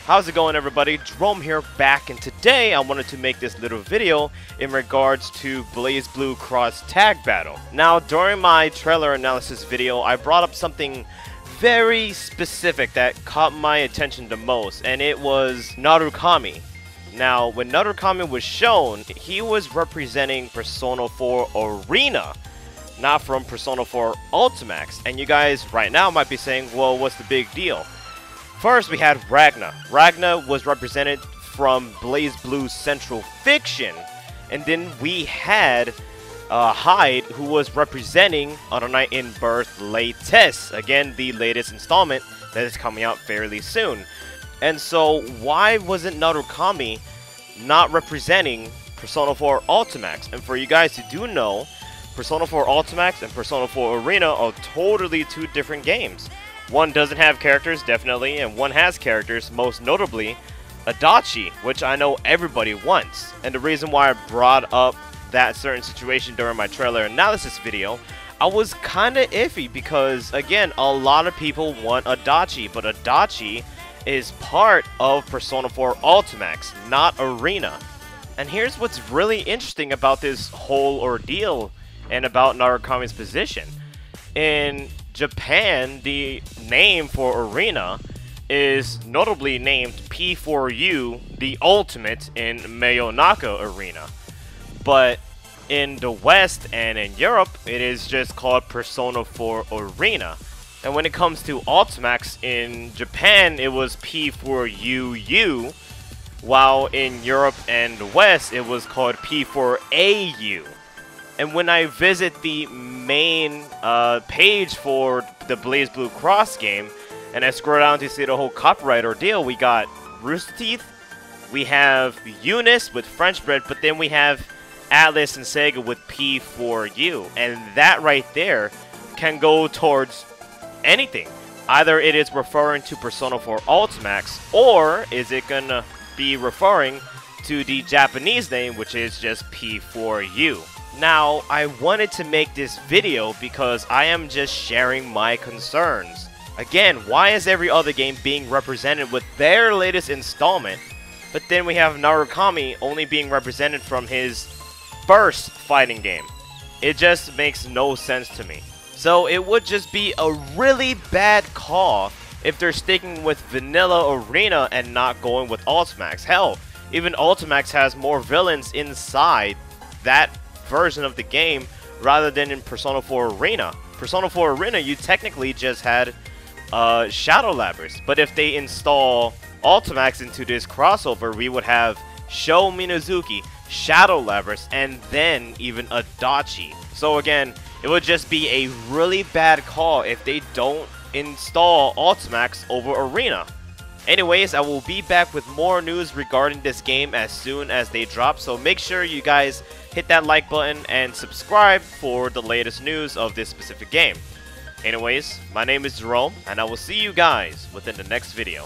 How's it going, everybody? Jerome here, back, and today I wanted to make this little video in regards to BLAZBLUE Cross Tag Battle. Now, during my trailer analysis video, I brought up something very specific that caught my attention the most, and it was Narukami. Now, when Narukami was shown, he was representing Persona 4 Arena, not from Persona 4 Ultimax. And you guys right now might be saying, well, what's the big deal? First, we had Ragna. Ragna was represented from BLAZBLUE Central Fiction. And then we had Hyde, who was representing On a Night in Birth Latest. Again, the latest installment that is coming out fairly soon. And so, why wasn't Narukami not representing Persona 4 Ultimax? And for you guys who do know, Persona 4 Ultimax and Persona 4 Arena are totally two different games. One doesn't have characters, definitely, and one has characters, most notably Adachi, which I know everybody wants. And the reason why I brought up that certain situation during my trailer analysis video, I was kinda iffy because, again, a lot of people want Adachi, but Adachi is part of Persona 4 Ultimax, not Arena. And here's what's really interesting about this whole ordeal and about Narukami's position. In Japan, the name for Arena is notably named P4U, the Ultimate in Mayonaka Arena. But in the West and in Europe, it is just called Persona 4 Arena. And when it comes to Ultimax, in Japan, it was P4UU, while in Europe and the West, it was called P4AU. And when I visit the main page for the BLAZBLUE Cross game, and I scroll down to see the whole copyright ordeal, we got Rooster Teeth, we have Eunice with French Bread, but then we have Atlas and Sega with P4U. And that right there can go towards anything. Either it is referring to Persona 4 Ultimax, or is it gonna be referring to the Japanese name, which is just P4U. Now, I wanted to make this video because I am just sharing my concerns. Again, why is every other game being represented with their latest installment, but then we have Narukami only being represented from his first fighting game? It just makes no sense to me. So it would just be a really bad call if they're sticking with Vanilla Arena and not going with Ultimax. Hell, even Ultimax has more villains inside that version of the game rather than in Persona 4 Arena. Persona 4 Arena, you technically just had Shadow Labyrinth, but if they install Ultimax into this crossover, we would have Sho Minazuki, Shadow Labyrinth, and then even Adachi. So again, it would just be a really bad call if they don't install Ultimax over Arena. Anyways, I will be back with more news regarding this game as soon as they drop, so make sure you guys hit that like button and subscribe for the latest news of this specific game. Anyways, my name is Jerome, and I will see you guys within the next video.